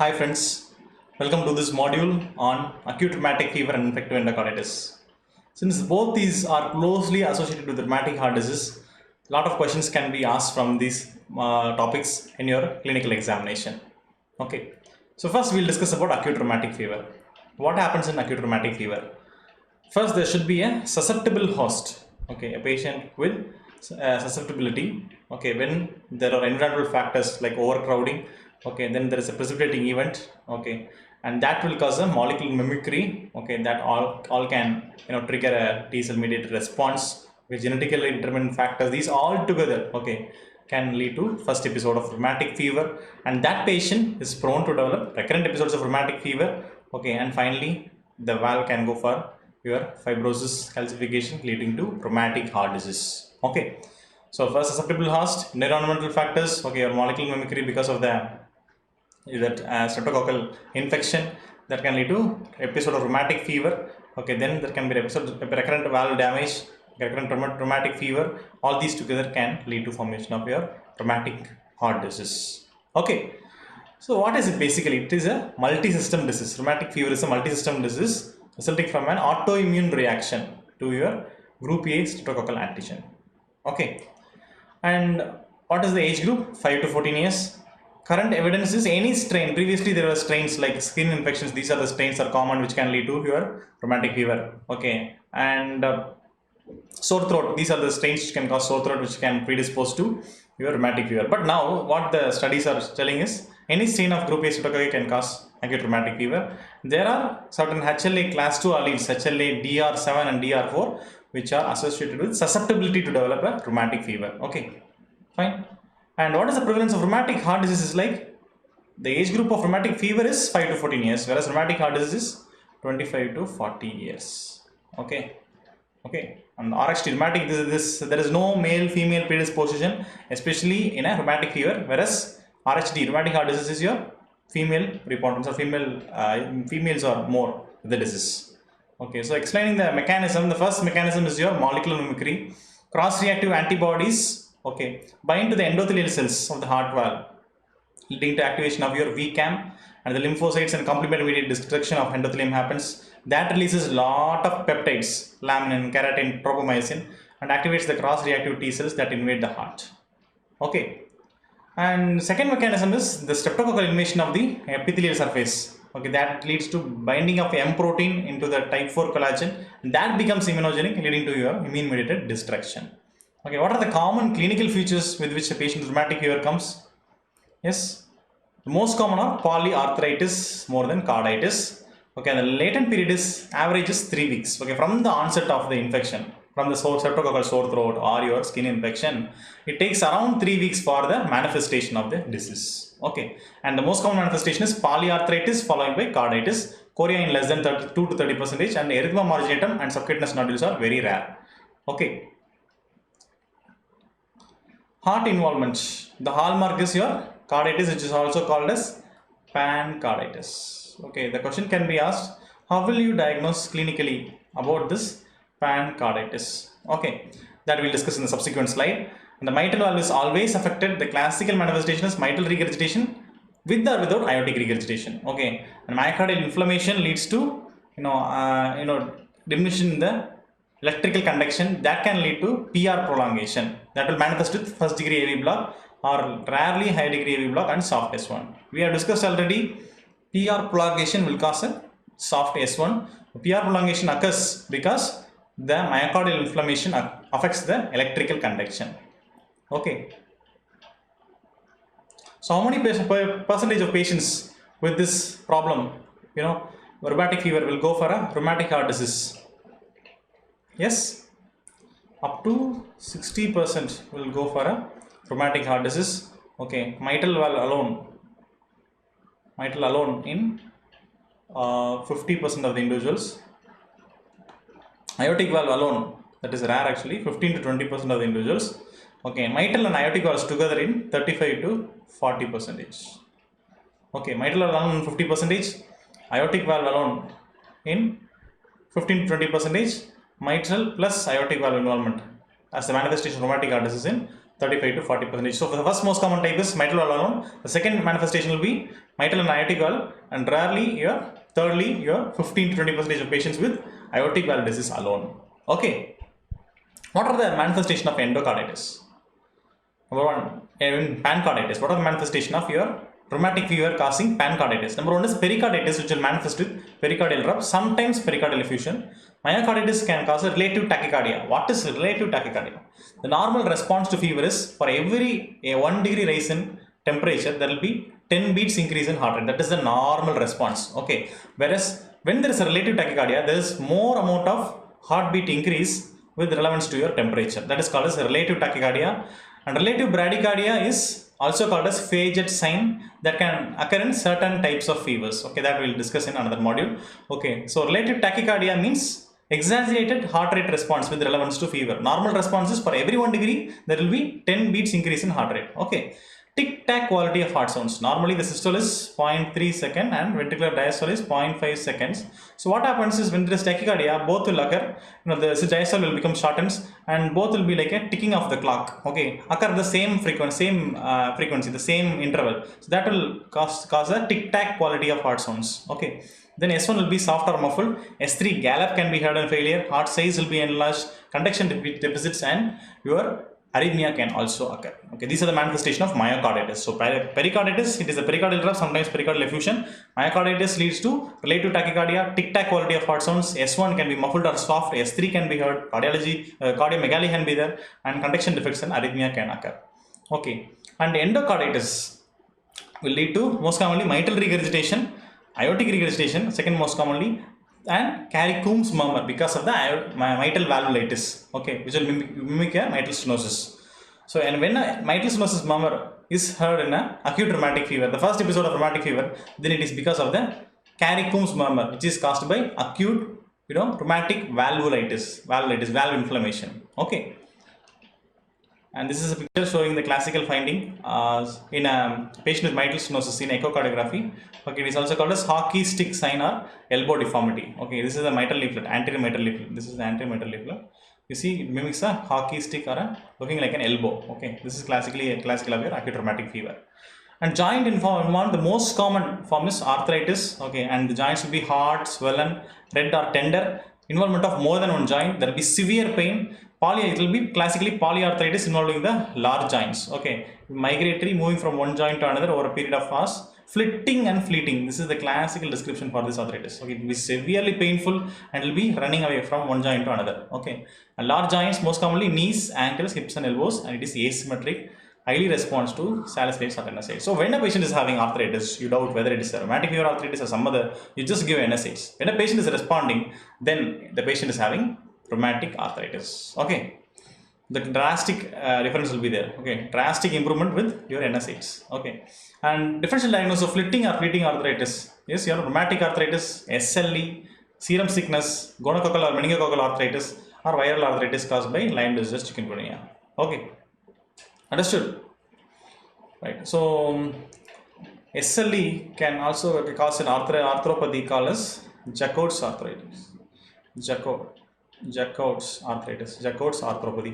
Hi friends, welcome to this module on acute rheumatic fever and infective endocarditis. Since both these are closely associated with rheumatic heart disease, a lot of questions can be asked from these topics in your clinical examination. Okay, so first we'll discuss about acute rheumatic fever. What happens in acute rheumatic fever? First, there should be a susceptible host, okay, a patient with susceptibility, okay, when there are environmental factors like overcrowding, okay, then there is a precipitating event, okay, and that will cause a molecular mimicry, okay, that all can trigger a T cell mediated response with genetically determined factors. These all together, okay, can lead to first episode of rheumatic fever, and that patient is prone to develop recurrent episodes of rheumatic fever, okay, and finally the valve can go for your fibrosis calcification leading to rheumatic heart disease. Okay, so first susceptible host, environmental factors, okay, or molecular mimicry because of that streptococcal infection that can lead to episode of rheumatic fever. Okay, then there can be episode of recurrent valve damage, recurrent rheumatic fever. All these together can lead to formation of your rheumatic heart disease. Okay, so what is it basically? It is a multi-system disease. Rheumatic fever is a multi-system disease resulting from an autoimmune reaction to your group A streptococcal antigen. Okay, and what is the age group? 5 to 14 years. Current evidence is any strain. Previously there were strains like skin infections. These are the strains are common which can lead to your rheumatic fever. Okay, and sore throat. These are the strains which can cause sore throat, which can predispose to your rheumatic fever. But now what the studies are telling is any strain of group A streptococci can cause acute rheumatic fever. There are certain HLA class 2 alleles, HLA DR7 and DR4, which are associated with susceptibility to develop a rheumatic fever. Okay, fine. And what is the prevalence of rheumatic heart disease is like? The age group of rheumatic fever is 5 to 14 years, whereas rheumatic heart disease is 25 to 40 years. Okay. Okay, and RHT rheumatic there is no male female predisposition, especially in a rheumatic fever, whereas RHD rheumatic heart disease is your female preponderance, or females are more with the disease. Okay, so explaining the mechanism, the first mechanism is your molecular mimicry. Cross-reactive antibodies, okay, bind to the endothelial cells of the heart valve, leading to activation of your VCAM, and the lymphocytes and complement mediated destruction of endothelium happens. That releases lot of peptides, laminin, keratin, tropomyosin, and activates the cross-reactive T cells that invade the heart. Okay, and second mechanism is the streptococcal invasion of the epithelial surface. Okay, that leads to binding of M protein into the type 4 collagen, and that becomes immunogenic, leading to your immune-mediated destruction. Okay, what are the common clinical features with which a patient with rheumatic fever comes? Yes, the most common are polyarthritis more than carditis. Okay, and the latent period is averages 3 weeks. Okay, from the onset of the infection, from the streptococcal sore throat or your skin infection, it takes around 3 weeks for the manifestation of the disease. Okay, and the most common manifestation is polyarthritis followed by carditis, chorea in less than 32 to 30%, and erythema marginatum and subcutaneous nodules are very rare. Okay, heart involvement. The hallmark is your carditis, which is also called as pancarditis. Okay, the question can be asked, how will you diagnose clinically about this pancarditis? Okay, that we'll discuss in the subsequent slide. And the mitral valve is always affected. The classical manifestation is mitral regurgitation with or without aortic regurgitation. Okay, and myocardial inflammation leads to diminution in the electrical conduction that can lead to PR prolongation that will manifest with first degree AV block or rarely high degree AV block and soft S1. We have discussed already, PR prolongation will cause a soft S1. PR prolongation occurs because the myocardial inflammation affects the electrical conduction. Okay. So how many percentage of patients with this problem, rheumatic fever, will go for a rheumatic heart disease? Yes, up to 60% will go for a rheumatic heart disease. Okay, mitral valve alone in 50% of the individuals. Aortic valve alone, that is rare actually, 15 to 20% of the individuals. Okay, mitral and aortic valves together in 35 to 40%. Okay, mitral alone in 50%, aortic valve alone in 15 to 20%, mitral plus aortic valve involvement as the manifestation of rheumatic heart disease in 35 to 40%. So the first most common type is mitral valve alone. The second manifestation will be mitral and aortic valve, and rarely thirdly your 15 to 20% of patients with aortic valve disease alone. Okay. What are the manifestation of endocarditis? Number one, in pancarditis. What are the manifestation of your rheumatic fever causing pancarditis? Number one is pericarditis, which will manifest with pericardial rub, sometimes pericardial effusion. Myocarditis can cause a relative tachycardia. What is relative tachycardia? The normal response to fever is for every 1 degree rise in temperature, there will be 10 beats increase in heart rate. That is the normal response. Okay. Whereas when there is a relative tachycardia, there is more amount of heartbeat increase with relevance to your temperature. That is called as relative tachycardia. And relative bradycardia is also called as phage sign that can occur in certain types of fevers. Okay, that we will discuss in another module. Okay, so relative tachycardia means exaggerated heart rate response with relevance to fever. Normal response is for every 1 degree, there will be 10 beats increase in heart rate. Okay. Tic-tac quality of heart sounds. Normally the systole is 0.3 second and ventricular diastole is 0.5 seconds. So what happens is when there is tachycardia, both will occur, the diastole will become shortens and both will be like a ticking of the clock. Okay, occur the same frequency, the same interval. So that will cause a tic-tac quality of heart sounds. Okay. Then S1 will be soft or muffled. S3 gallop can be heard in failure. Heart size will be enlarged. Conduction deficits and your arrhythmia can also occur. Okay, these are the manifestation of myocarditis. So pericarditis, it is a pericardial rub, sometimes pericardial effusion. Myocarditis leads to relative tachycardia, tic-tac quality of heart sounds. S1 can be muffled or soft. S3 can be heard. Cardiomegaly can be there, and conduction defects and arrhythmia can occur. Okay, and endocarditis will lead to most commonly mitral regurgitation, aortic regurgitation, second most commonly, and carry Coombs murmur because of the mitral valvulitis, okay, which will mimic a mitral stenosis. So, and when a mitral stenosis murmur is heard in a acute rheumatic fever, the first episode of rheumatic fever, then it is because of the carry Coombs murmur, which is caused by acute, rheumatic valvulitis, valve inflammation. Okay. And this is a picture showing the classical finding in a patient with mitral stenosis in echocardiography. Okay, it is also called as hockey stick sign or elbow deformity. Okay, this is the mitral leaflet, anterior mitral leaflet. This is the anterior mitral leaflet. You see, it mimics a hockey stick or looking like an elbow. Okay, this is classical of your acute rheumatic fever. And joint involvement, the most common form is arthritis. Okay, and the joints will be hard, swollen, red or tender. Involvement of more than one joint, there will be severe pain. It will be classically polyarthritis involving the large joints. Okay, migratory, moving from one joint to another over a period of hours. Flitting and fleeting. This is the classical description for this arthritis. Okay, it will be severely painful and will be running away from one joint to another. Okay, and large joints most commonly knees, ankles, hips, and elbows, and it is asymmetric. Highly responds to salicylates or NSAIDs. So when a patient is having arthritis, you doubt whether it is a rheumatic fever arthritis or some other, you just give NSAIDs. When a patient is responding, then the patient is having rheumatic arthritis. Okay, the drastic difference will be there. Okay, drastic improvement with your NSAIDs. Okay, and differential diagnosis of fleeting arthritis is your rheumatic arthritis, SLE, serum sickness, gonococcal or meningococcal arthritis, or viral arthritis caused by Lyme disease, chikungunya. Okay, understood? Right. So SLE can also cause an arthropathy called as Jacob's arthritis. Jacob's arthropathy, Jaccoud's arthropathy.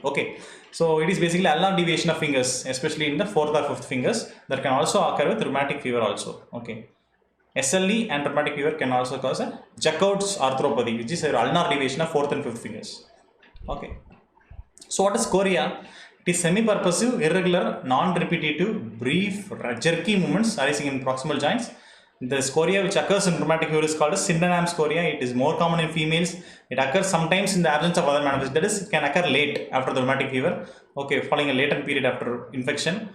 Okay, so it is basically ulnar deviation of fingers, especially in the fourth or fifth fingers, that can also occur with rheumatic fever also. Okay, SLE and rheumatic fever can also cause a Jacob's arthropathy, which is a ulnar deviation of fourth and fifth fingers. Okay, so what is chorea? It is semi-purposive, irregular, non-repetitive, brief, jerky movements arising in proximal joints. The chorea which occurs in rheumatic fever is called as Sydenham's chorea. It is more common in females. It occurs sometimes in the absence of other manifestations. That is, it can occur late after the rheumatic fever. Okay, following a latent period after infection.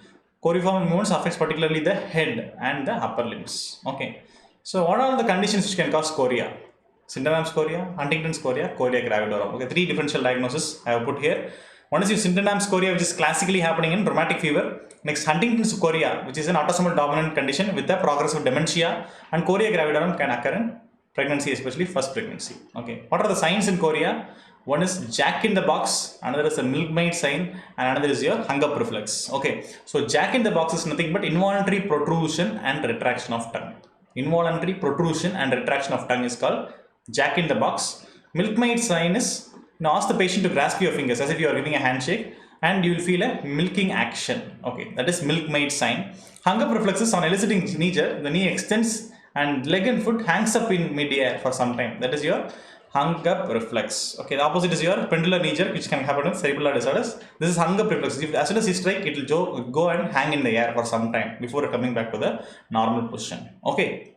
Choreiform movements affects particularly the head and the upper limbs. Okay, so what are the conditions which can cause chorea? Sydenham's chorea, Huntington's chorea, chorea gravidorum. Okay, three differential diagnoses I have put here. One is your Sydenham's chorea, which is classically happening in rheumatic fever. Next, Huntington's chorea, which is an autosomal dominant condition with a progressive dementia, and chorea gravidorum can occur in pregnancy, especially first pregnancy. Okay, what are the signs in chorea? One is Jack in the box, another is a milkmaid sign, and another is your hunger reflex. Okay, so Jack in the box is nothing but involuntary protrusion and retraction of tongue. Involuntary protrusion and retraction of tongue is called Jack in the box. Milkmaid sign is Now ask the patient to grasp your fingers as if you are giving a handshake, and you will feel a milking action. Okay, that is milkmaid sign. Hung up reflexes on eliciting knee jerk. The knee extends and leg and foot hangs up in mid-air for some time. That is your hung up reflex. Okay, the opposite is your pendular knee jerk, which can happen with cerebellar disorders. This is hung up reflex. If, as soon as you strike, it will go and hang in the air for some time before coming back to the normal position. Okay.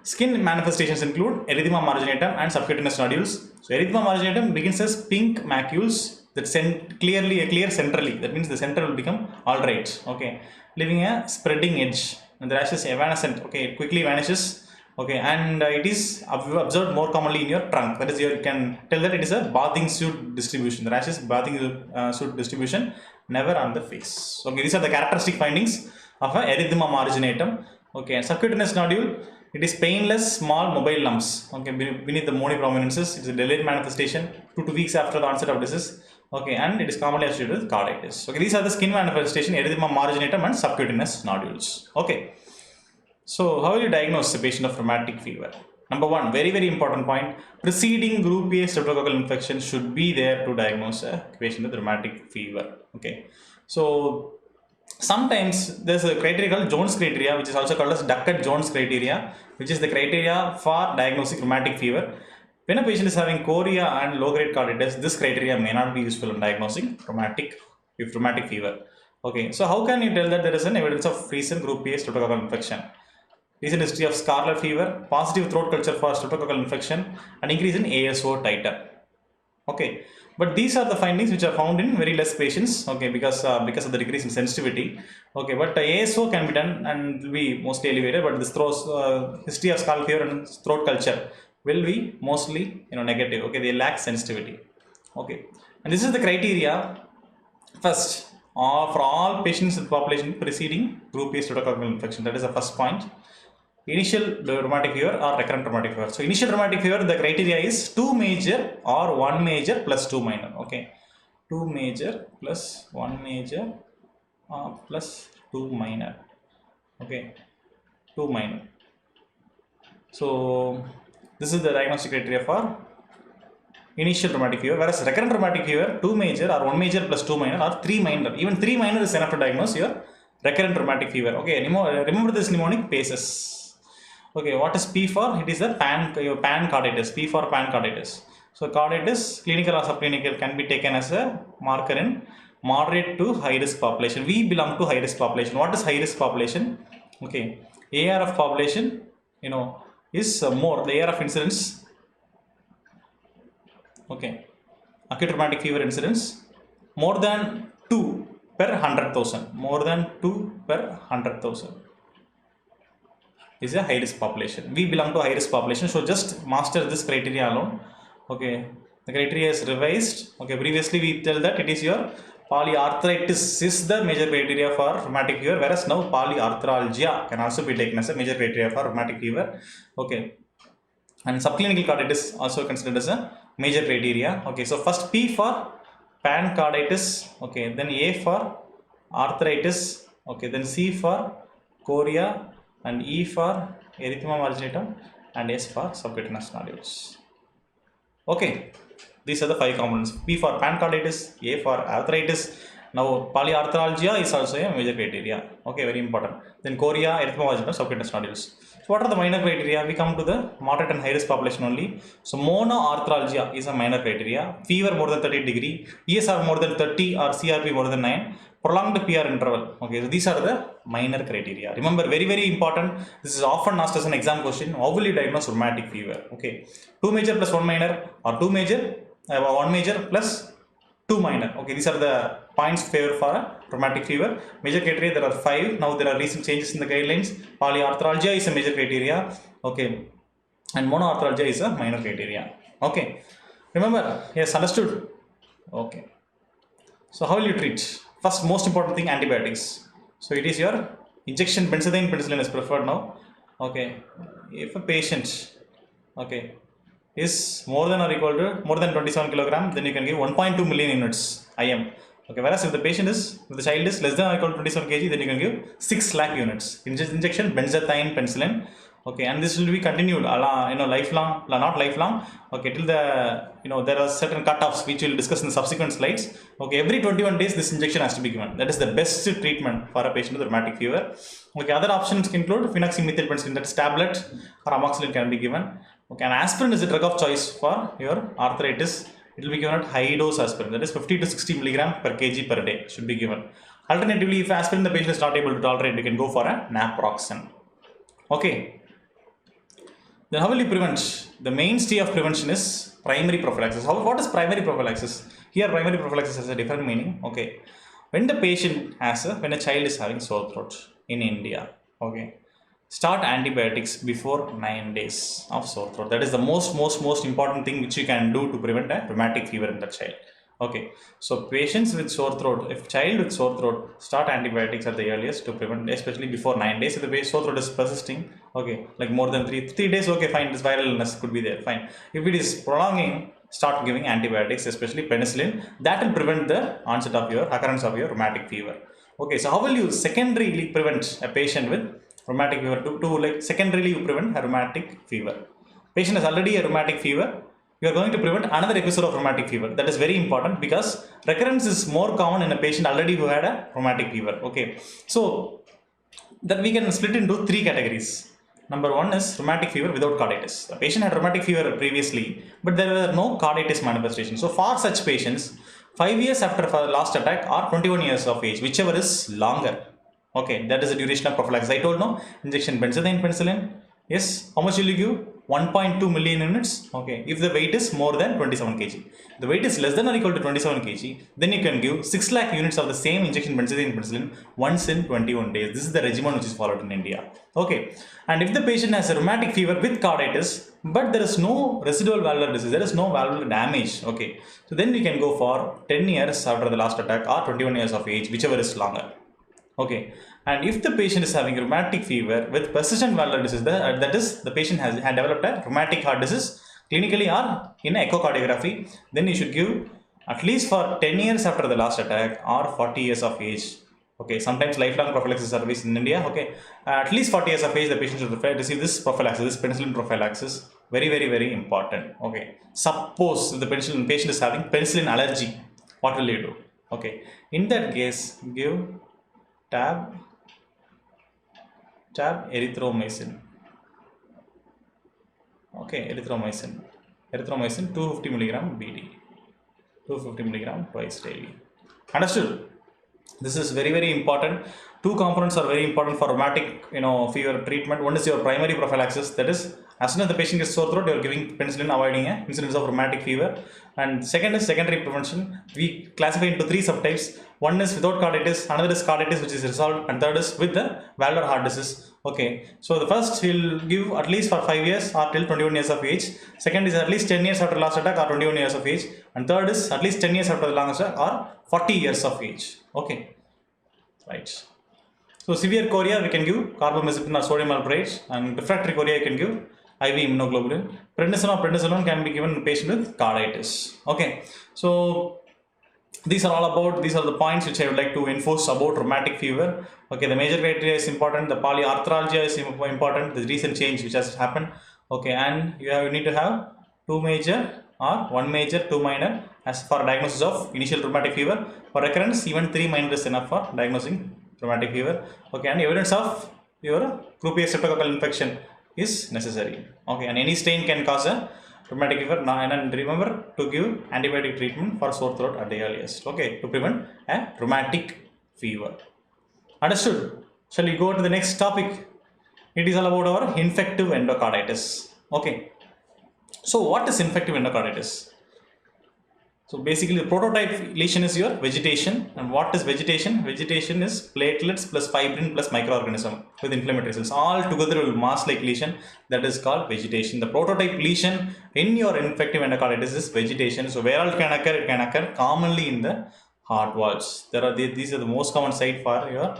Skin manifestations include erythema marginatum and subcutaneous nodules. So erythema marginatum begins as pink macules that clear centrally. That means the center will become alright. Okay, leaving a spreading edge. And the rash is evanescent. Okay, it quickly vanishes. Okay, and it is observed more commonly in your trunk. That is, you can tell that it is a bathing suit distribution. The rash is bathing suit distribution, never on the face. Okay, these are the characteristic findings of a erythema marginatum. Okay, subcutaneous nodule. It is painless, small, mobile lumps. Okay, beneath the moni prominences. It is a delayed manifestation 2 to 2 weeks after the onset of disease. Okay, and it is commonly associated with carditis. Okay, these are the skin manifestation, erythema marginatum and subcutaneous nodules. Okay, so how will you diagnose a patient of rheumatic fever? Number one, very important point: preceding group A streptococcal infection should be there to diagnose a patient with rheumatic fever. Okay, so sometimes there's a criteria called Jones criteria, which is also called as Duckett-Jones criteria, which is the criteria for diagnosing rheumatic fever. When a patient is having chorea and low-grade carditis, this criteria may not be useful in diagnosing rheumatic fever. Okay, so how can you tell that there is an evidence of recent group A streptococcal infection? Recent history of scarlet fever, positive throat culture for streptococcal infection, and increase in ASO titer. Okay, but these are the findings which are found in very less patients. Okay, because of the decrease in sensitivity. Okay, but ASO can be done and will be mostly elevated, but this history of scarlet fever and throat culture will be mostly negative. Okay, they lack sensitivity. Okay, and this is the criteria first for all patients in the population preceding group A streptococcal infection. That is the first point. Initial rheumatic fever or recurrent rheumatic fever. So initial rheumatic fever, the criteria is 2 major or 1 major plus 2 minor. Okay, 2 major plus 1 major plus 2 minor. Okay, 2 minor. So this is the diagnostic criteria for initial rheumatic fever, whereas recurrent rheumatic fever, 2 major or 1 major plus 2 minor or 3 minor. Even 3 minor is enough to diagnose your recurrent rheumatic fever. Okay, remember this mnemonic paces. Okay, what is P for? It is the pan carditis. P for pan carditis. So carditis, clinical or subclinical, can be taken as a marker in moderate to high risk population. We belong to high risk population. What is high risk population? Okay, AR of population, is more. The AR of incidence. Okay, acute rheumatic fever incidence more than 2 per 100,000. More than 2 per 100,000. Is a high risk population. We belong to high risk population, so just master this criteria alone. Okay, the criteria is revised. Okay, previously we tell that it is your polyarthritis is the major criteria for rheumatic fever, whereas now polyarthralgia can also be taken as a major criteria for rheumatic fever. Okay, and subclinical carditis also considered as a major criteria. Okay, so first P for pancarditis. Okay, then A for arthritis. Okay, then C for chorea, and E for erythema marginatum, and S for subcutaneous nodules. Okay, these are the 5 components. P for pancarditis, A for arthritis. Now polyarthralgia is also a major criteria. Okay, very important. Then chorea, erythema marginatum, subcutaneous nodules. So what are the minor criteria? We come to the moderate and high risk population only. So monoarthralgia is a minor criteria. Fever more than 38 degree, ESR more than 30 or CRP more than 9. Prolonged PR interval. Okay, so these are the minor criteria. Remember, very important. This is often asked as an exam question. How will you diagnose rheumatic fever? Okay, 2 major plus 1 minor, or 2 major, 1 major plus 2 minor. Okay, these are the points favor for a rheumatic fever. Major criteria, there are 5. Now there are recent changes in the guidelines. Polyarthralgia is a major criteria. Okay, and monoarthralgia is a minor criteria. Okay, remember, yes, understood. Okay, so how will you treat? First, most important thing, antibiotics. So it is your injection benzodiazepine penicillin is preferred now. Okay, if a patient, okay, is more than or equal to more than 27 kilogram, then you can give 1.2 million units IM. Okay, whereas if the child is less than or equal to 27 kg, then you can give 6 lakh units injection benzathine penicillin. Okay, and this will be continued, lifelong, not lifelong. Okay, till there are certain cutoffs which we'll discuss in the subsequent slides. Okay, every 21 days this injection has to be given. That is the best treatment for a patient with rheumatic fever. Okay, other options include phenoxymethyl penicillin, that's tablet, or amoxicillin can be given. Okay, and aspirin is a drug of choice for your arthritis. It will be given at high dose aspirin, that is 50 to 60 milligram per kg per day should be given. Alternatively, if aspirin the patient is not able to tolerate, we can go for a naproxen. Okay. Then how will you prevent? The mainstay of prevention is primary prophylaxis. What is primary prophylaxis? Here primary prophylaxis has a different meaning. Okay. When a child is having sore throat in India, okay, start antibiotics before 9 days of sore throat. That is the most important thing which you can do to prevent a rheumatic fever in that child. Okay, so patients with sore throat, if child with sore throat, start antibiotics at the earliest to prevent, especially before 9 days. If the sore throat is persisting, okay, like more than 3 days, okay, fine, this viral illness could be there, fine. If it is prolonging, start giving antibiotics, especially penicillin. That will prevent the onset of your occurrence of your rheumatic fever. Okay, so how will you secondarily prevent a patient with rheumatic fever? Like secondarily you prevent a rheumatic fever. Patient has already a rheumatic fever. You are going to prevent another episode of rheumatic fever. That is very important because recurrence is more common in a patient already who had a rheumatic fever. Okay, so that we can split into 3 categories. Number 1 is rheumatic fever without carditis. The patient had rheumatic fever previously, but there were no carditis manifestations. So for such patients, 5 years after last attack or 21 years of age, whichever is longer. Okay, that is the duration of prophylaxis. I told no, injection penicillin. Yes, how much will you give? 1.2 million units. Okay, if the weight is more than 27 kg. The weight is less than or equal to 27 kg, then you can give 6 lakh units of the same injection penicillin once in 21 days. This is the regimen which is followed in India. Okay, and if the patient has a rheumatic fever with carditis, but there is no residual valvular disease, there is no valvular damage. Okay, so then we can go for 10 years after the last attack or 21 years of age, whichever is longer. Okay, and if the patient is having rheumatic fever with persistent valvular disease, that is the patient had developed a rheumatic heart disease clinically or in echocardiography, then you should give at least for 10 years after the last attack or 40 years of age. Okay, sometimes lifelong prophylaxis service in India. Okay, at least 40 years of age the patient should receive this prophylaxis, this penicillin prophylaxis. Very important. Okay, suppose if the patient is having penicillin allergy, what will you do? Okay, in that case give tab erythromycin. Okay, erythromycin 250 milligram BD, 250 milligram twice daily. Understood? This is very important. 2 components are very important for rheumatic fever treatment. One is your primary prophylaxis, that is as soon as the patient gets sore throat, you are giving penicillin, avoiding a incidence of rheumatic fever. And second is secondary prevention. We classify into 3 subtypes. One is without carditis, another is carditis which is resolved, and third is with the valvular heart disease. Okay, so the first we'll give at least for 5 years or till 21 years of age. Second is at least 10 years after last attack or 21 years of age. And third is at least 10 years after the longest attack or 40 years of age. Okay, right. So severe chorea we can give carbamazepine or sodium valproate, and refractory chorea you can give IV immunoglobulin. Prednisone or prednisolone can be given in patient with carditis. Okay, so these are the points which I would like to enforce about rheumatic fever. Okay, the major criteria is important, the polyarthralgia is important, the recent change which has happened. Okay, and you need to have 2 major or 1 major, 2 minor as for diagnosis of initial rheumatic fever. For recurrence, even 3 minor is enough for diagnosing rheumatic fever. Okay, and evidence of your group A streptococcal infection is necessary. Okay, and any strain can cause a rheumatic fever. And remember to give antibiotic treatment for sore throat at the earliest. Okay, to prevent a rheumatic fever. Understood? Shall we go to the next topic? It is all about our infective endocarditis. Okay, so what is infective endocarditis? So basically the prototype lesion is your vegetation. And what is vegetation? Vegetation is platelets plus fibrin plus microorganism with inflammatory cells. All together will mass like lesion, that is called vegetation. The prototype lesion in your infective endocarditis is vegetation. So where all it can occur? It can occur commonly in the heart walls. These are the most common site for your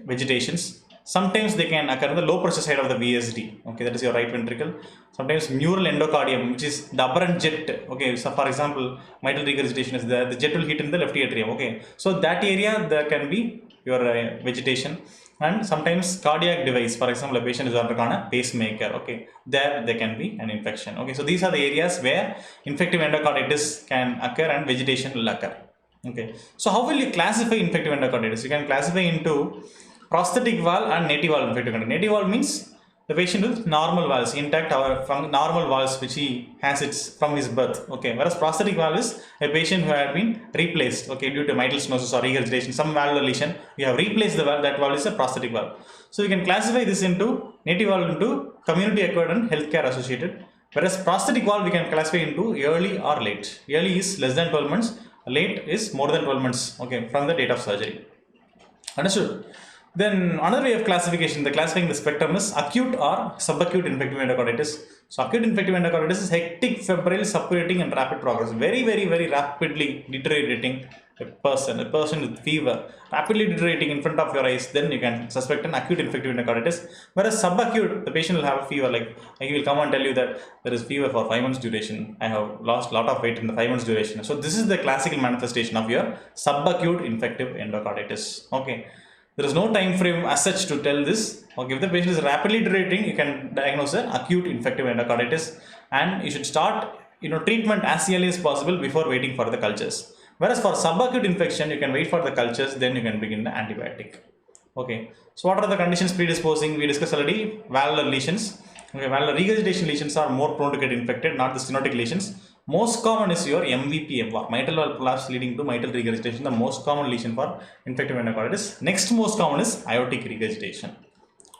vegetations. Sometimes they can occur in the low pressure side of the VSD. Okay, that is your right ventricle. Sometimes mural endocardium, which is the aberrant jet. Okay, so for example, mitral regurgitation is there. The jet will hit in the left atrium. Okay, so that area there can be your vegetation. And sometimes cardiac device, for example, a patient is undergone a pacemaker. Okay, there can be an infection. Okay, so these are the areas where infective endocarditis can occur and vegetation will occur. Okay, so how will you classify infective endocarditis? You can classify into prosthetic valve and native valve infective endocarditis. Native valve means the patient with normal valves, intact or from normal valves which he has it from his birth. Okay, whereas prosthetic valve is a patient who had been replaced, okay, due to mitral stenosis or regurgitation, some valvular lesion, you have replaced the valve. That valve is a prosthetic valve. So you can classify this into native valve into community acquired and healthcare associated, whereas prosthetic valve we can classify into early or late. Early is less than 12 months, late is more than 12 months, okay, from the date of surgery. Understood? Then another way of classification, the classifying the spectrum is acute or subacute infective endocarditis. So acute infective endocarditis is hectic, febrile, suppurating and rapid progress. Very rapidly deteriorating a person with fever, rapidly deteriorating in front of your eyes, then you can suspect an acute infective endocarditis. Whereas subacute, the patient will have a fever, like he will come and tell you that there is fever for 5 months duration. I have lost a lot of weight in the 5 months duration. So this is the classical manifestation of your subacute infective endocarditis. Okay. There is no time frame as such to tell this. Okay, if the patient is rapidly deteriorating, you can diagnose an acute infective endocarditis, and you should start treatment as early as possible before waiting for the cultures. Whereas for subacute infection, you can wait for the cultures, then you can begin the antibiotic. Okay, so what are the conditions predisposing? We discussed already. Valvular lesions. Okay, valvular regurgitation lesions are more prone to get infected, not the stenotic lesions. Most common is your MVP-MR, mitral valve collapse leading to mitral regurgitation, the most common lesion for infective endocarditis. Next most common is aortic regurgitation.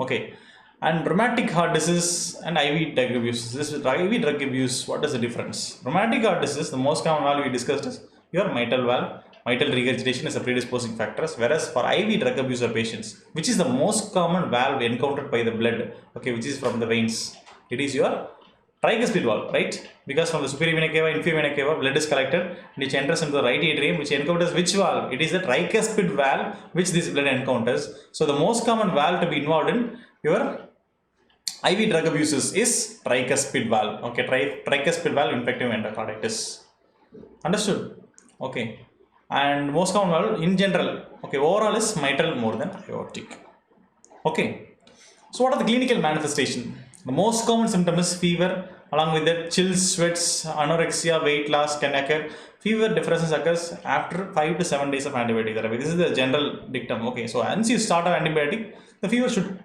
Okay, and rheumatic heart disease and IV drug abuse. This IV drug abuse, what is the difference? Rheumatic heart disease, the most common valve we discussed is your mitral valve. Mitral regurgitation is a predisposing factor, whereas for IV drug abuser patients, which is the most common valve encountered by the blood, okay, which is from the veins, it is your tricuspid valve, right? Because from the superior vena cava, inferior vena cava, blood is collected, which enters into the right atrium, which encounters which valve? It is the tricuspid valve which this blood encounters. So the most common valve to be involved in your IV drug abuses is tricuspid valve. Okay, tricuspid valve infective endocarditis. Understood? Okay. And most common valve in general, okay, overall is mitral more than aortic. Okay. So what are the clinical manifestation? The most common symptom is fever, along with that chills, sweats, anorexia, weight loss can occur. Fever differences occurs after 5 to 7 days of antibiotic therapy. This is the general dictum. Okay, so once you start an antibiotic, the fever should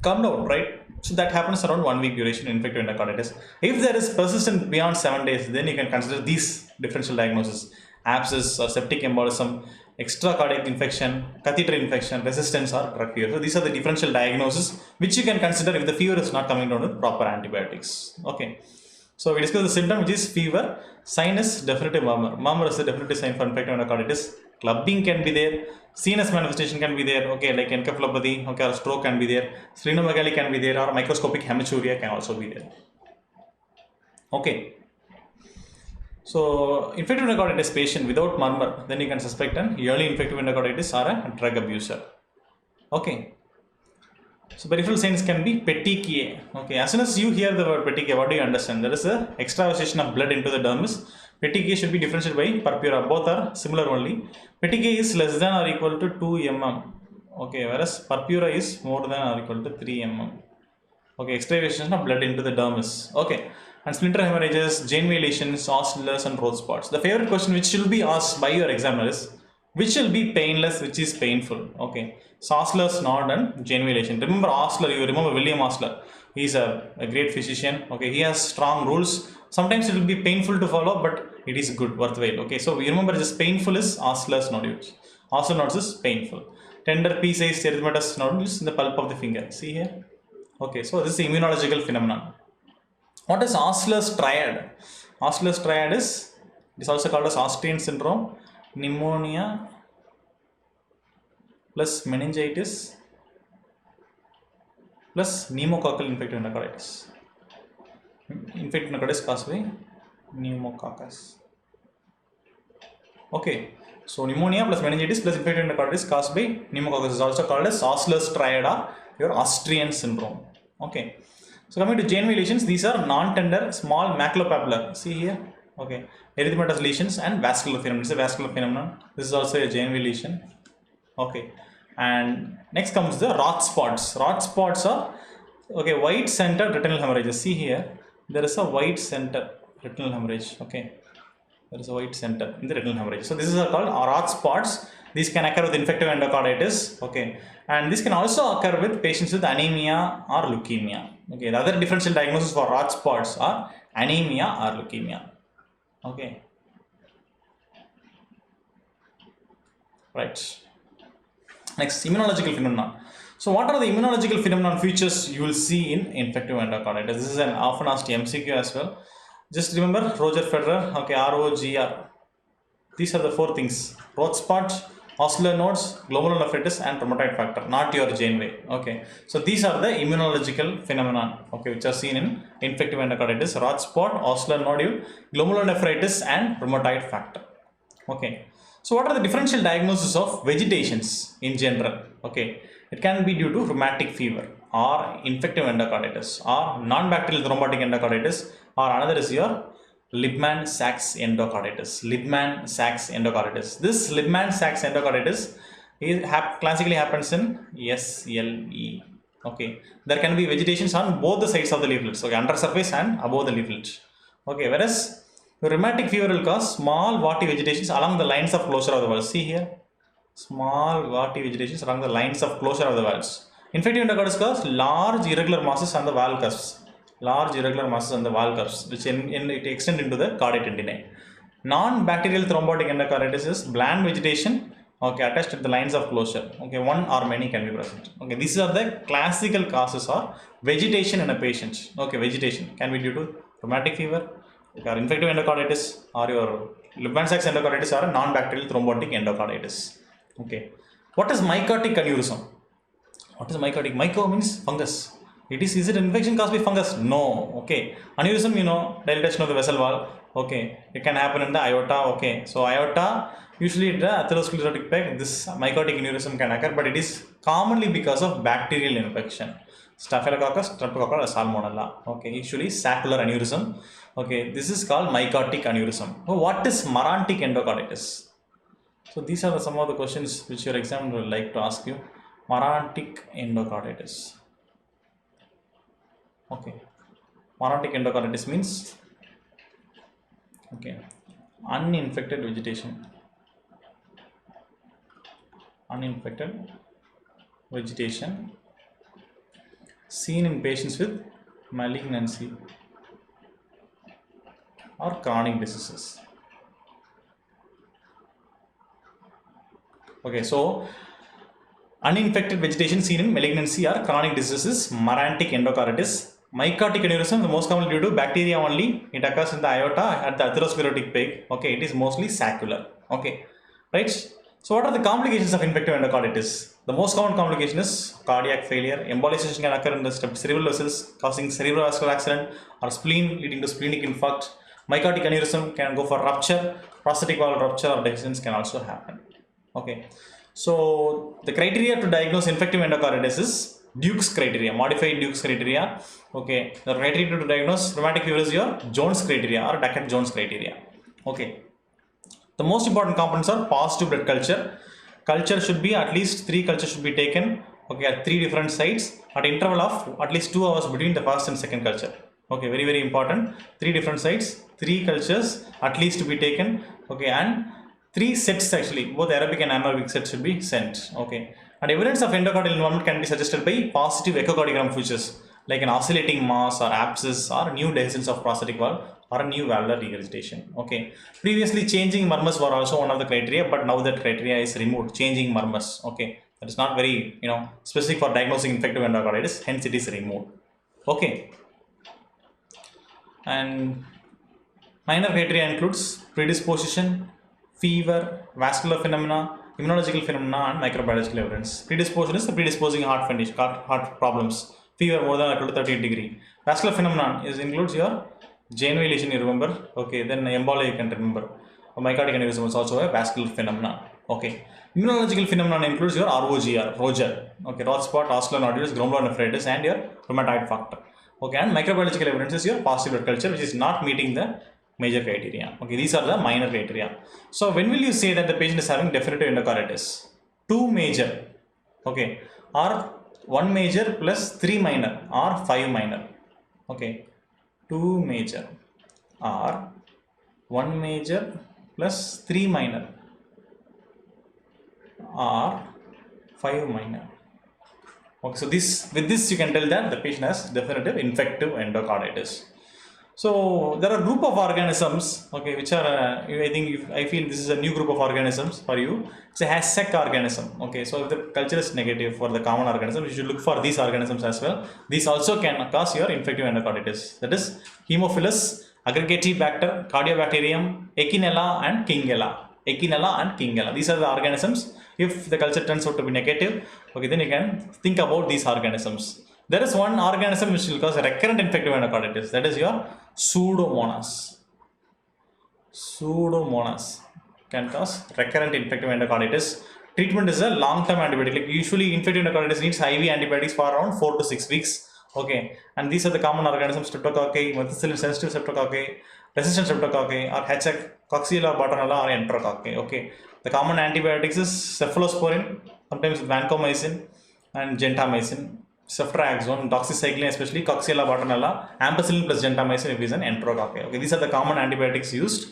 come down, right? So that happens around 1 week duration in infective endocarditis. If there is persistent beyond 7 days, then you can consider these differential diagnoses: abscess or septic embolism, extra cardiac infection, catheter infection, resistance or drug fever. So these are the differential diagnoses which you can consider if the fever is not coming down with proper antibiotics. Okay. So we discussed the symptom, which is fever. Sign is definitive murmur. Murmur is the definitive sign for infective endocarditis. Clubbing can be there. CNS manifestation can be there. Okay, like encephalopathy, okay, or stroke can be there. Splenomegaly can be there, or microscopic hematuria can also be there. Okay. So infective endocarditis patient without murmur, then you can suspect an early infective endocarditis or a drug abuser. Okay. So peripheral signs can be petechiae. Okay, as soon as you hear the word petechiae, what do you understand? There is a extravasation of blood into the dermis. Petechiae should be differentiated by purpura. Both are similar only. Petechiae is less than or equal to 2 mm. Okay, whereas purpura is more than or equal to 3 mm. Okay, extravasation of blood into the dermis. Okay, and splinter hemorrhages, Janeway lesions, oscillars and road spots. The favorite question which will be asked by your examiner is, which will be painless, which is painful? Okay, so oscillars, nod and Janeway lesion. Remember Osler, you remember William Osler. He is a great physician. Okay, he has strong rules. Sometimes it will be painful to follow, but it is good, worthwhile. Okay, so we remember just painful is Osler's nodules. Osler nodes is painful. Tender pea-sized erythematous nodules in the pulp of the finger. See here? Okay, so this is the immunological phenomenon. What is Osler's triad? Osler's triad is, it is also called as Austrian syndrome, pneumonia plus meningitis plus pneumococcal infective endocarditis. Infective endocarditis caused by pneumococcus. Okay, so pneumonia plus meningitis plus infective endocarditis caused by pneumococcus is also called as Osler's triad or your Austrian syndrome. Okay. So coming to JNV lesions, these are non-tender small maculopapular. See here. Okay. Erythematous lesions and vascular phenomenon. This is a vascular phenomenon. This is also a JNV lesion. Okay. And next comes the Roth spots. Roth spots are okay, white center retinal hemorrhages. See here. There is a white center retinal hemorrhage. Okay. There is a white center in the retinal hemorrhage. So this is called Roth spots. These can occur with infective endocarditis. Okay, and this can also occur with patients with anemia or leukemia. Okay, the other differential diagnosis for Roth spots are anemia or leukemia. Okay, right. Next, immunological phenomena. So what are the immunological phenomenon features you will see in infective endocarditis? This is an often asked MCQ as well. Just remember Roger Federer, okay, ROGR. These are the four things: Roth spots, ocular nodes, glomerulonephritis, and rheumatoid factor, not your JNV. Okay, so these are the immunological phenomena, okay, which are seen in infective endocarditis: Roth spot, ocular nodule, glomerulonephritis, and rheumatoid factor. Okay, so what are the differential diagnoses of vegetations in general? Okay, it can be due to rheumatic fever or infective endocarditis or non-bacterial thrombotic endocarditis, or another is your Liebman-Sachs endocarditis. Liebman-Sachs endocarditis. This Liebman-Sachs endocarditis is classically happens in SLE. Okay, there can be vegetations on both the sides of the leaflets. Okay, under surface and above the leaflet. Okay, whereas rheumatic fever will cause small warty vegetations along the lines of closure of the valves. See here, small warty vegetations along the lines of closure of the valves. Infective endocarditis cause large irregular masses on the valve cusps. Large irregular masses on the valve cusps, which it extend into the cardiac tendineae. Non-bacterial thrombotic endocarditis is bland vegetation, okay, attached at the lines of closure. Okay, one or many can be present. Okay, these are the classical causes of vegetation in a patient. Okay, vegetation can be due to rheumatic fever, or infective endocarditis, or your Liebman-Sachs endocarditis, or a non-bacterial thrombotic endocarditis. Okay, what is mycotic aneurysm? What is mycotic? Myco means fungus. Is it an infection caused by fungus? No. Okay, aneurysm, you know, dilatation of the vessel wall. Okay, it can happen in the aorta. Okay, so aorta, usually the atherosclerotic peg, this mycotic aneurysm can occur, but it is commonly because of bacterial infection, Staphylococcus, Streptococcus, Salmonella. Okay, usually saccular aneurysm. Okay, this is called mycotic aneurysm. So what is Marantic endocarditis? So these are some of the questions which your examiner will like to ask you. Marantic endocarditis. Okay, Marantic endocarditis means, okay, uninfected vegetation. Uninfected vegetation seen in patients with malignancy or chronic diseases. Okay, so uninfected vegetation seen in malignancy or chronic diseases, Marantic endocarditis. Mycotic aneurysm, the most commonly due to bacteria only. It occurs in the aorta at the atherosclerotic peg. Okay, it is mostly saccular. Okay, right. So what are the complications of infective endocarditis? The most common complication is cardiac failure. Embolization can occur in the cerebral vessels, causing cerebrovascular accident, or spleen, leading to splenic infarct. Mycotic aneurysm can go for rupture. Prosthetic valve rupture or dehiscence can also happen. Okay, so the criteria to diagnose infective endocarditis is Duke's criteria, modified Duke's criteria. Okay, the criteria to diagnose rheumatic fever is your Jones criteria or Duckett-Jones criteria. Okay, the most important components are positive blood culture. Culture should be at least 3 cultures should be taken. Okay, at 3 different sites at interval of at least 2 hours between the first and second culture. Okay, very very important. 3 different sites, 3 cultures at least to be taken. Okay, and 3 sets actually, both Arabic and anaerobic sets should be sent. Okay, and evidence of endocardial involvement can be suggested by positive echocardiogram features like an oscillating mass or abscess or new dehiscence of prosthetic valve or a new valvular regurgitation. Okay, previously changing murmurs were also one of the criteria, but now that criteria is removed. Changing murmurs. Okay, that is not very specific for diagnosing infective endocarditis, hence it is removed. Okay, and minor criteria includes predisposition, fever, vascular phenomena, immunological phenomena, and microbiological evidence. Predisposition is the predisposing heart condition, heart problems. Fever more than or equal to 38 degree. Vascular phenomenon includes your JNV lesion, you remember. Okay, then Ebola you can remember. Mycotic aneurysm is also a vascular phenomenon. Okay. Immunological phenomenon includes your ROGR, Roger, okay, rod spot, ocular nodules, glomerulonephritis, and your rheumatoid factor. Okay, and microbiological evidence is your positive blood culture, which is not meeting the major criteria. Okay, these are the minor criteria. So when will you say that the patient is having definitive endocarditis? 2 major, okay, or 1 major plus 3 minor or 5 minor. Okay, 2 major or 1 major plus 3 minor or 5 minor. Okay, so with this you can tell that the patient has definitive infective endocarditis. So there are a group of organisms, okay, which are I feel this is a new group of organisms for you. It's a HASEC organism. Okay, so if the culture is negative for the common organism, you should look for these organisms as well. These also can cause your infective endocarditis. That is Haemophilus, Aggregatibacter, Cardiobacterium, Echinella and Kingella. These are the organisms. If the culture turns out to be negative, okay, then you can think about these organisms. There is one organism which will cause recurrent infective endocarditis. That is your Pseudomonas. Pseudomonas can cause recurrent infective endocarditis. Treatment is a long-term antibiotic. Like usually, infective endocarditis needs IV antibiotics for around 4 to 6 weeks. Okay, and these are the common organisms: Streptococci, methicillin-sensitive Streptococci, resistant Streptococci, or HHEC, Coxiella, Bartonella, or Enterococci. Okay, the common antibiotics is cephalosporin, sometimes vancomycin and gentamicin, ceftriaxone, doxycycline, especially Coxiella, Bartonella, ampicillin plus gentamicin if it is an Enterococci. Okay, these are the common antibiotics used.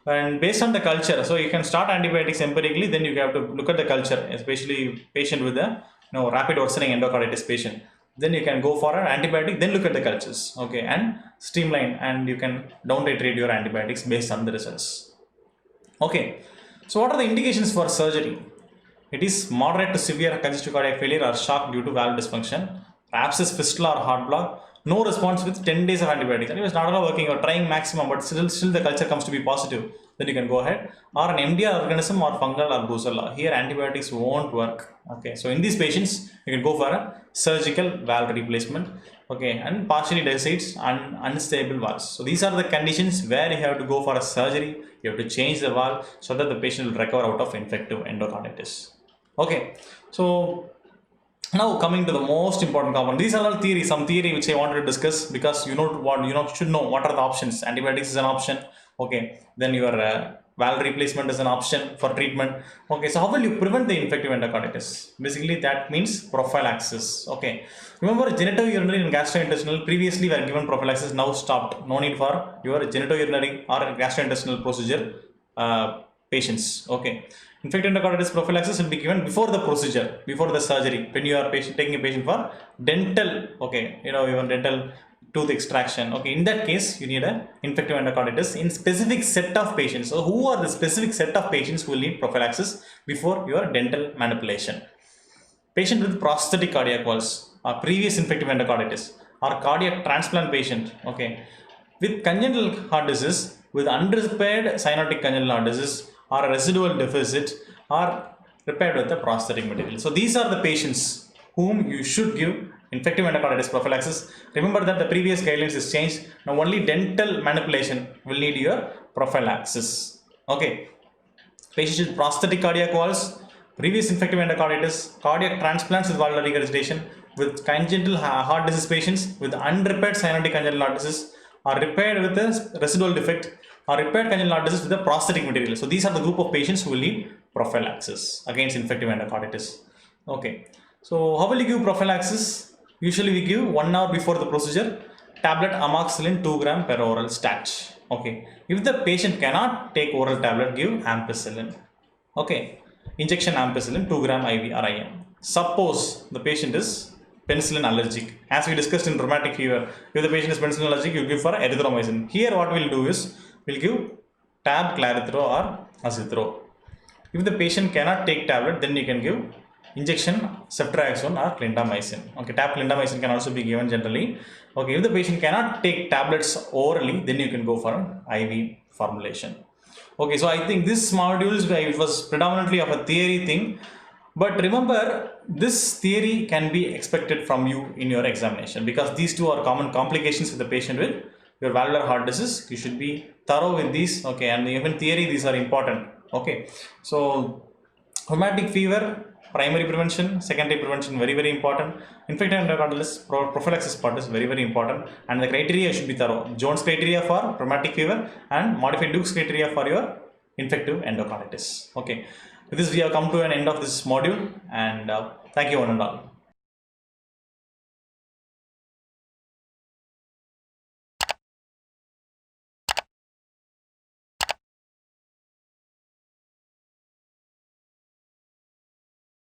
And based on the culture, so you can start antibiotics empirically, then you have to look at the culture, especially patient with a rapid worsening endocarditis patient. Then you can go for an antibiotic, then look at the cultures, okay, and streamline, and you can down titrate your antibiotics based on the results. Okay, so what are the indications for surgery? It is moderate to severe congestive cardiac failure or shock due to valve dysfunction, abscess, fistula or heart block, no response with 10 days of antibiotics, and it was not at all working or trying maximum, but still the culture comes to be positive, then you can go ahead. Or an MDR organism or fungal or brucella, here antibiotics won't work. Okay, so in these patients you can go for a surgical valve replacement, okay, and partially desiccates and unstable valves. So these are the conditions where you have to go for a surgery. You have to change the valve so that the patient will recover out of infective endocarditis. Okay, so now coming to the most important component. These are all theory, some theory which I wanted to discuss, because should know what are the options. Antibiotics is an option. Okay, then your valve replacement is an option for treatment. Okay, so how will you prevent the infective endocarditis? Basically that means prophylaxis. Okay, remember genitourinary and gastrointestinal previously were given prophylaxis, now stopped. No need for your genitourinary or gastrointestinal procedure patients. Okay, infective endocarditis prophylaxis will be given before the procedure, before the surgery, when you are taking a patient for dental, okay, even dental tooth extraction. Okay, in that case you need a infective endocarditis in specific set of patients. So who are the specific set of patients who will need prophylaxis before your dental manipulation? Patient with prosthetic cardiac valves or previous infective endocarditis, or cardiac transplant patient, okay, with congenital heart disease, with unrepaired cyanotic congenital heart disease, or a residual deficit, or repaired with the prosthetic material. So these are the patients whom you should give infective endocarditis prophylaxis. Remember that the previous guidelines is changed. Now only dental manipulation will need your prophylaxis. Okay, patients with prosthetic cardiac valves, previous infective endocarditis, cardiac transplants with valvular regurgitation, with congenital heart disease patients with unrepaired cyanotic congenital heart disease, or repaired with a residual defect, or repaired congenital heart disease with a prosthetic material. So these are the group of patients who will need prophylaxis against infective endocarditis. Okay, so how will you give prophylaxis? Usually we give 1 hour before the procedure, tablet amoxicillin 2 gram per oral stat. Okay, if the patient cannot take oral tablet, give ampicillin. Okay, injection ampicillin 2 gram IV or IM. Suppose the patient is penicillin allergic, as we discussed in rheumatic fever. If the patient is penicillin allergic, you give for erythromycin. Here what we'll do is we'll give tab clarithrol or azithro. If the patient cannot take tablet, then you can give injection ceftriaxone or clindamycin. Okay, tab clindamycin can also be given generally. Okay, if the patient cannot take tablets orally, then you can go for an IV formulation. Okay, so I think this module it was predominantly of a theory thing, but remember this theory can be expected from you in your examination, because these two are common complications with the patient with your valvular heart disease. You should be thorough with these. Okay, and even theory, these are important. Okay, so Rheumatic fever, primary prevention, secondary prevention, very important. Infective endocarditis prophylaxis part is very important, and the criteria should be thorough. Jones criteria for rheumatic fever and modified Duke's criteria for your infective endocarditis. Okay, with this we have come to an end of this module, and thank you one and all.